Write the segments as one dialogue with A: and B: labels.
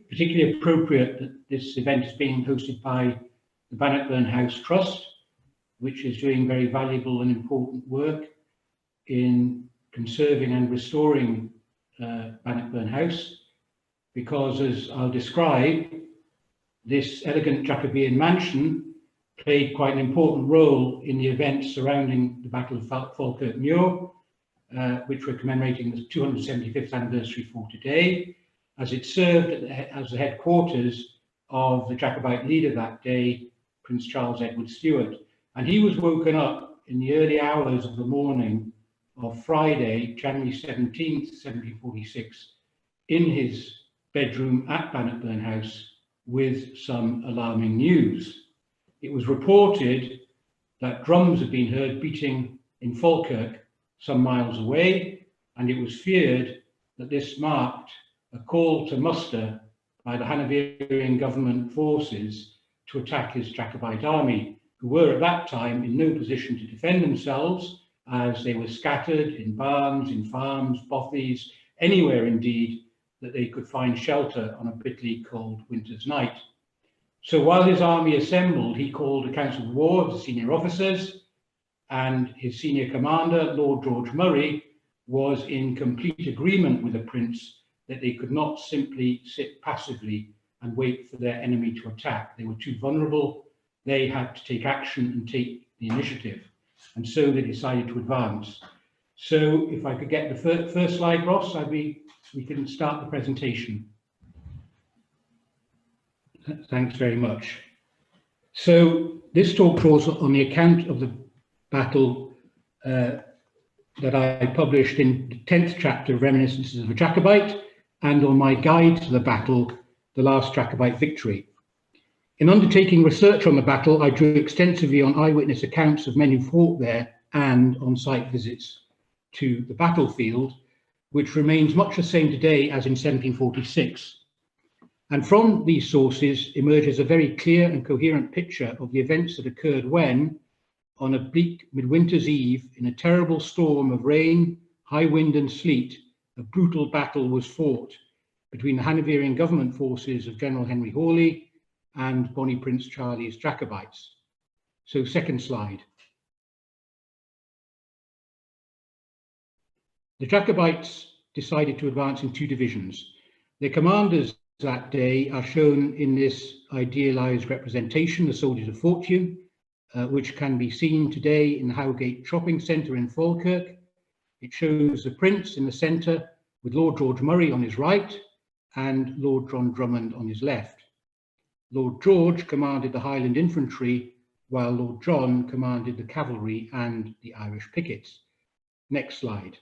A: particularly appropriate that this event is being hosted by the Bannockburn House Trust, which is doing very valuable and important work in conserving and restoring Bannockburn House, because, as I'll describe, this elegant Jacobean mansion played quite an important role in the events surrounding the Battle of Falkirk Muir, which we're commemorating the 275th anniversary for today, as it served as the headquarters of the Jacobite leader that day, Prince Charles Edward Stuart. And he was woken up in the early hours of the morning of Friday, January 17th, 1746, in his bedroom at Bannockburn House with some alarming news. It was reported that drums had been heard beating in Falkirk some miles away, and it was feared that this marked a call to muster by the Hanoverian government forces to attack his Jacobite army, who were at that time in no position to defend themselves, as they were scattered in barns, in farms, bothies, anywhere indeed that they could find shelter on a bitterly cold winter's night. So while his army assembled, he called a council of war of the senior officers, and his senior commander, Lord George Murray, was in complete agreement with the prince that they could not simply sit passively and wait for their enemy to attack. They were too vulnerable. They had to take action and take the initiative. And so they decided to advance. So if I could get the first slide, Ross, we can start the presentation. Thanks very much. So this talk draws on the account of the battle that I published in the 10th chapter of Reminiscences of a Jacobite, and on my guide to the battle, The Last Jacobite Victory. In undertaking research on the battle, I drew extensively on eyewitness accounts of men who fought there and on-site visits to the battlefield, which remains much the same today as in 1746. And from these sources emerges a very clear and coherent picture of the events that occurred when, on a bleak midwinter's eve, in a terrible storm of rain, high wind and sleet, a brutal battle was fought between the Hanoverian government forces of General Henry Hawley and Bonnie Prince Charlie's Jacobites. So second slide. The Jacobites decided to advance in two divisions. Their commanders that day are shown in this idealized representation, the soldiers of fortune, which can be seen today in the Howgate Shopping Centre in Falkirk. It shows the Prince in the centre with Lord George Murray on his right and Lord John Drummond on his left. Lord George commanded the Highland Infantry, while Lord John commanded the cavalry and the Irish pickets. Next slide.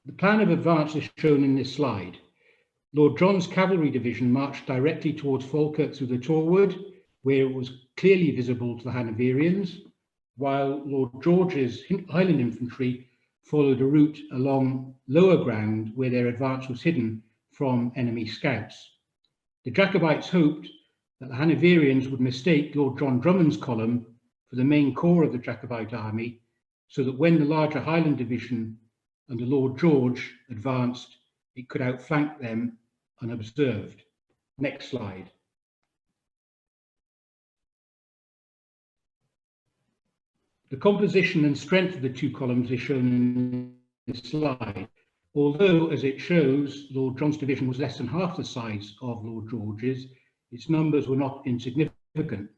A: The plan of advance is shown in this slide. Lord John's cavalry division marched directly towards Falkirk through the Torwood, where it was clearly visible to the Hanoverians, while Lord George's Highland Infantry followed a route along lower ground where their advance was hidden from enemy scouts. The Jacobites hoped that the Hanoverians would mistake Lord John Drummond's column for the main corps of the Jacobite army, so that when the larger Highland division under Lord George advanced, it could outflank them unobserved. Next slide. The composition and strength of the two columns is shown in this slide. Although, as it shows, Lord John's division was less than half the size of Lord George's, its numbers were not insignificant.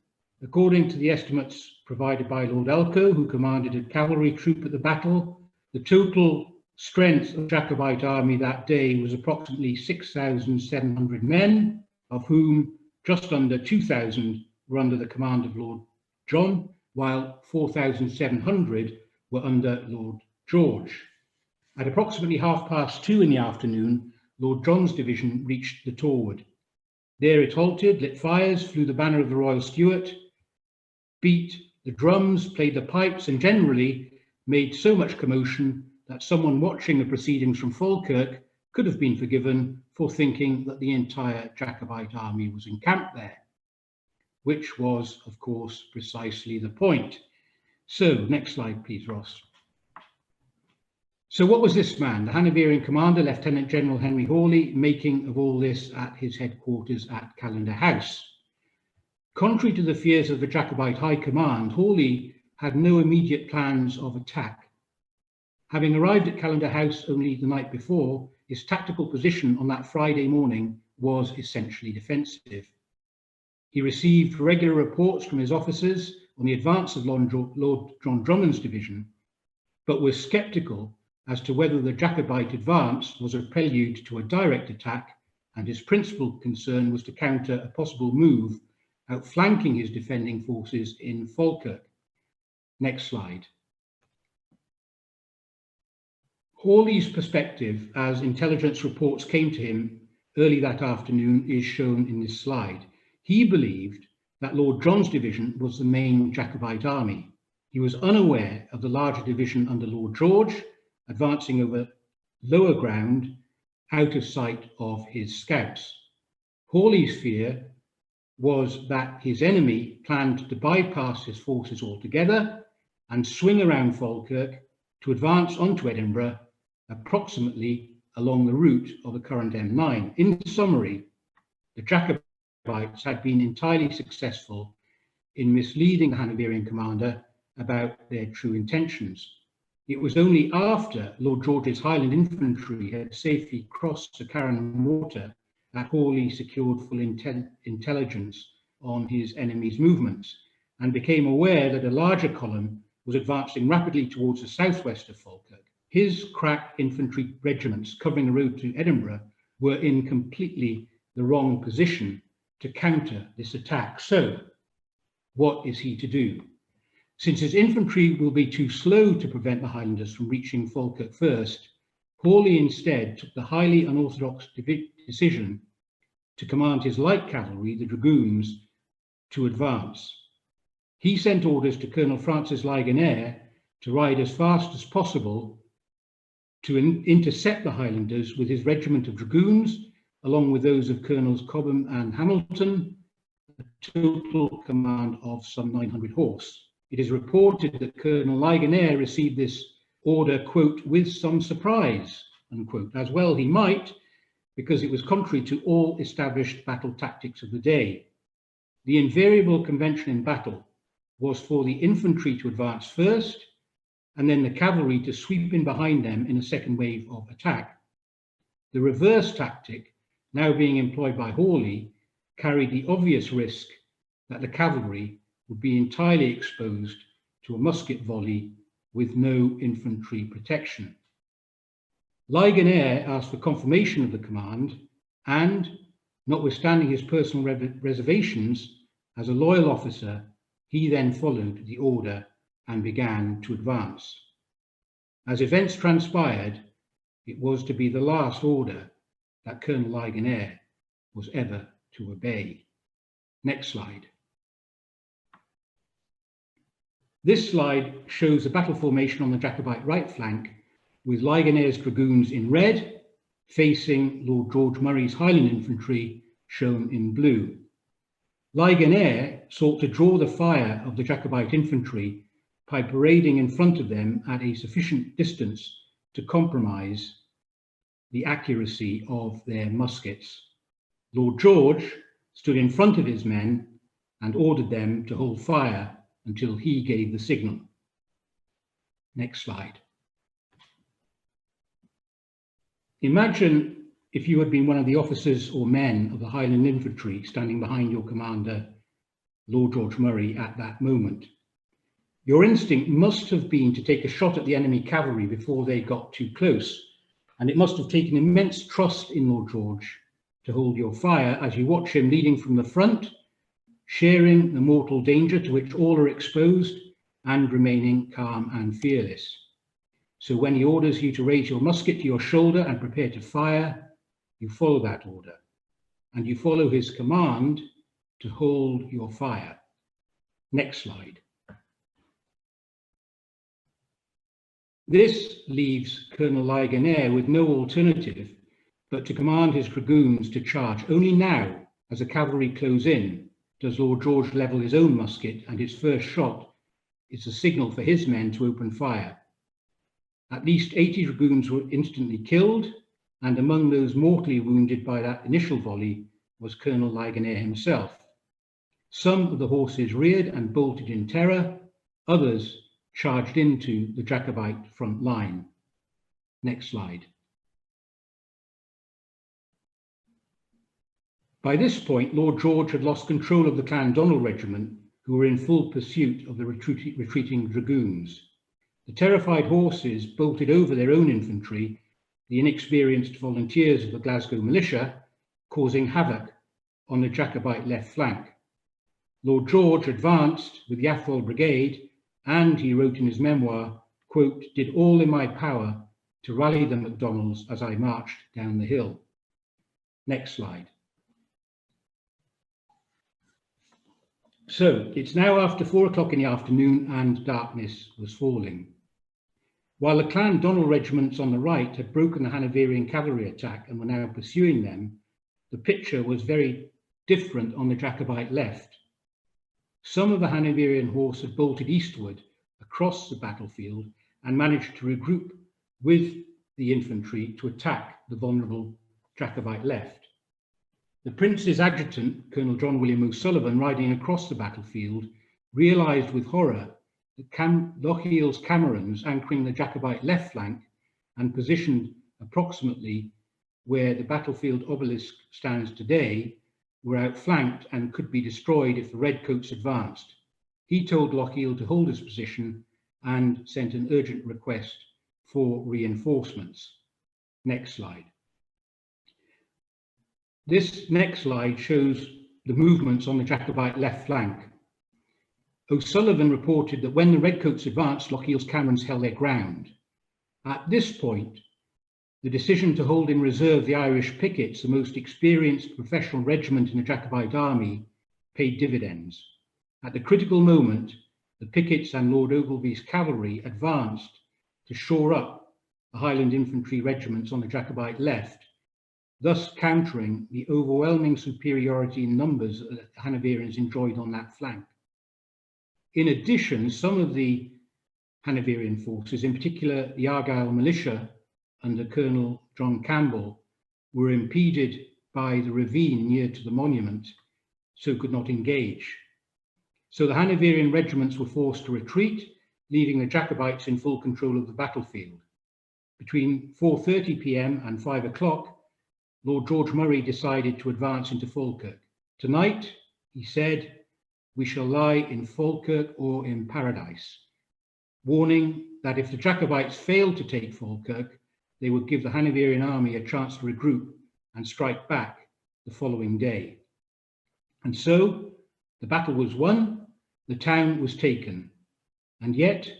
A: According to the estimates provided by Lord Elcho, who commanded a cavalry troop at the battle, the total strength of the Jacobite army that day was approximately 6,700 men, of whom just under 2,000 were under the command of Lord John, while 4,700 were under Lord George. At approximately 2:30 in the afternoon, Lord John's division reached the Torwood. There it halted, lit fires, flew the banner of the Royal Stuart, beat the drums, played the pipes, and generally made so much commotion that someone watching the proceedings from Falkirk could have been forgiven for thinking that the entire Jacobite army was encamped there, which was, of course, precisely the point. So, next slide, please, Ross. So what was this man, the Hanoverian commander, Lieutenant General Henry Hawley, making of all this at his headquarters at Culloden House? Contrary to the fears of the Jacobite High Command, Hawley had no immediate plans of attack. Having arrived at Culloden House only the night before, his tactical position on that Friday morning was essentially defensive. He received regular reports from his officers on the advance of Lord John Drummond's division, but was sceptical as to whether the Jacobite advance was a prelude to a direct attack, and his principal concern was to counter a possible move outflanking his defending forces in Falkirk. Next slide. Hawley's perspective as intelligence reports came to him early that afternoon is shown in this slide. He believed that Lord John's division was the main Jacobite army. He was unaware of the larger division under Lord George, advancing over lower ground out of sight of his scouts. Hawley's fear was that his enemy planned to bypass his forces altogether and swing around Falkirk to advance onto Edinburgh, approximately along the route of the current M9. In summary, the Jacobites had been entirely successful in misleading the Hanoverian commander about their true intentions. It was only after Lord George's Highland infantry had safely crossed the Carron Water that Hawley secured full intelligence on his enemy's movements and became aware that a larger column was advancing rapidly towards the southwest of Falkirk. His crack infantry regiments covering the road to Edinburgh were in completely the wrong position to counter this attack. So, what is he to do? Since his infantry will be too slow to prevent the Highlanders from reaching Falkirk first, Hawley instead took the highly unorthodox decision to command his light cavalry, the dragoons, to advance. He sent orders to Colonel Francis Ligonier to ride as fast as possible to intercept the Highlanders with his regiment of dragoons, along with those of Colonels Cobham and Hamilton, a total command of some 900 horse. It is reported that Colonel Ligonier received this order, quote, with some surprise, unquote, as well he might, because it was contrary to all established battle tactics of the day. The invariable convention in battle was for the infantry to advance first, and then the cavalry to sweep in behind them in a second wave of attack. The reverse tactic, now being employed by Hawley, carried the obvious risk that the cavalry would be entirely exposed to a musket volley with no infantry protection. Ligonier asked for confirmation of the command and, notwithstanding his personal reservations, as a loyal officer, he then followed the order and began to advance. As events transpired, it was to be the last order that Colonel Ligonier was ever to obey. Next slide. This slide shows the battle formation on the Jacobite right flank, with Ligonier's dragoons in red, facing Lord George Murray's Highland infantry, shown in blue. Ligonier sought to draw the fire of the Jacobite infantry by parading in front of them at a sufficient distance to compromise the accuracy of their muskets. Lord George stood in front of his men and ordered them to hold fire until he gave the signal. Next slide. Imagine if you had been one of the officers or men of the Highland infantry standing behind your commander, Lord George Murray, at that moment. Your instinct must have been to take a shot at the enemy cavalry before they got too close, and it must have taken immense trust in Lord George to hold your fire as you watch him leading from the front, sharing the mortal danger to which all are exposed and remaining calm and fearless. So when he orders you to raise your musket to your shoulder and prepare to fire, you follow that order, and you follow his command to hold your fire. Next slide. This leaves Colonel Ligonier with no alternative but to command his dragoons to charge. Only now, as the cavalry close in, does Lord George level his own musket, and his first shot is a signal for his men to open fire. At least 80 dragoons were instantly killed, and among those mortally wounded by that initial volley was Colonel Ligonier himself. Some of the horses reared and bolted in terror, others charged into the Jacobite front line. Next slide. By this point, Lord George had lost control of the Clandonnel regiment, who were in full pursuit of the retreating dragoons. The terrified horses bolted over their own infantry, the inexperienced volunteers of the Glasgow militia, causing havoc on the Jacobite left flank. Lord George advanced with the Athol Brigade, and he wrote in his memoir, quote, "did all in my power to rally the MacDonalds as I marched down the hill." Next slide. So it's now after 4 o'clock in the afternoon and darkness was falling. While the Clandonnel regiments on the right had broken the Hanoverian cavalry attack and were now pursuing them, the picture was very different on the Jacobite left. Some of the Hanoverian horse had bolted eastward across the battlefield and managed to regroup with the infantry to attack the vulnerable Jacobite left. The Prince's adjutant, Colonel John William O'Sullivan, riding across the battlefield, realised with horror that Lochiel's Camerons, anchoring the Jacobite left flank and positioned approximately where the battlefield obelisk stands today, were outflanked and could be destroyed if the redcoats advanced. He told Lochiel to hold his position and sent an urgent request for reinforcements. Next slide. This next slide shows the movements on the Jacobite left flank. O'Sullivan reported that when the redcoats advanced, Lochiel's Camerons held their ground. At this point, the decision to hold in reserve the Irish pickets, the most experienced professional regiment in the Jacobite army, paid dividends. At the critical moment, the pickets and Lord Ogilvy's cavalry advanced to shore up the Highland infantry regiments on the Jacobite left, thus countering the overwhelming superiority in numbers that the Hanoverians enjoyed on that flank. In addition, some of the Hanoverian forces, in particular the Argyll militia under Colonel John Campbell, were impeded by the ravine near to the monument, so could not engage. So the Hanoverian regiments were forced to retreat, leaving the Jacobites in full control of the battlefield. Between 4:30 p.m. and 5 o'clock, Lord George Murray decided to advance into Falkirk. "Tonight," he said, "we shall lie in Falkirk or in paradise," warning that if the Jacobites failed to take Falkirk, they would give the Hanoverian army a chance to regroup and strike back the following day. And so the battle was won, the town was taken, and yet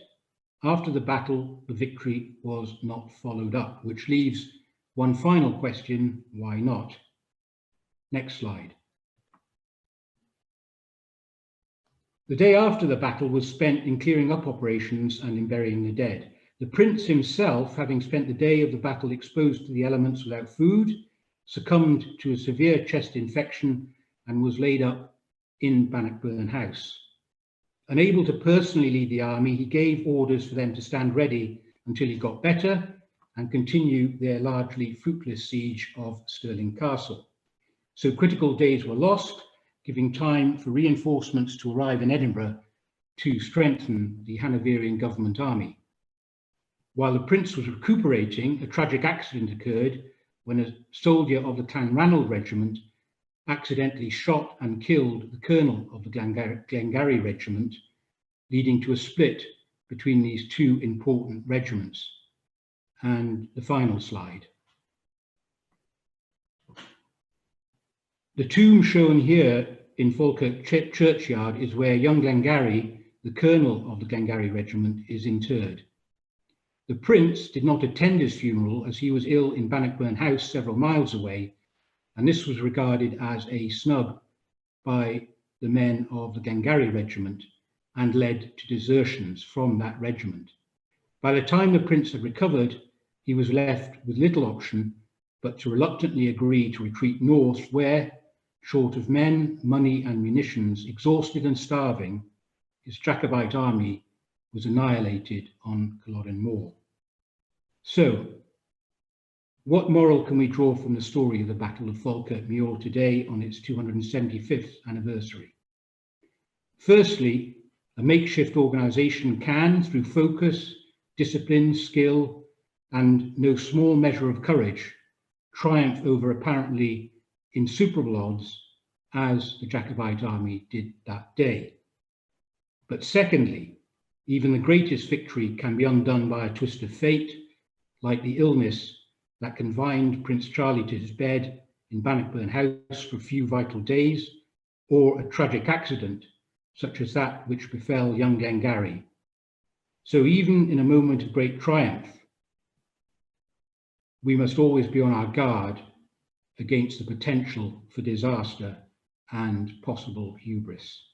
A: after the battle, the victory was not followed up, which leaves one final question: why not? Next slide. The day after the battle was spent in clearing up operations and in burying the dead. The Prince himself, having spent the day of the battle exposed to the elements without food, succumbed to a severe chest infection and was laid up in Bannockburn House. Unable to personally lead the army, he gave orders for them to stand ready until he got better and continue their largely fruitless siege of Stirling Castle. So critical days were lost, giving time for reinforcements to arrive in Edinburgh to strengthen the Hanoverian government army. While the Prince was recuperating, a tragic accident occurred when a soldier of the Clanranald regiment accidentally shot and killed the colonel of the Glengarry regiment, leading to a split between these two important regiments. And the final slide. The tomb shown here in Falkirk churchyard is where young Glengarry, the colonel of the Glengarry regiment, is interred. The Prince did not attend his funeral as he was ill in Bannockburn House several miles away, and this was regarded as a snub by the men of the Glengarry regiment and led to desertions from that regiment. By the time the Prince had recovered, he was left with little option but to reluctantly agree to retreat north where, short of men, money and munitions, exhausted and starving, his Jacobite army was annihilated on Culloden Moor. So, what moral can we draw from the story of the Battle of Falkirk Muir today on its 275th anniversary? Firstly, a makeshift organisation can, through focus, discipline, skill, and no small measure of courage, triumph over apparently insuperable odds, as the Jacobite army did that day. But secondly, even the greatest victory can be undone by a twist of fate, like the illness that confined Prince Charlie to his bed in Bannockburn House for a few vital days, or a tragic accident, such as that which befell young Glengarry. So even in a moment of great triumph, we must always be on our guard against the potential for disaster and possible hubris.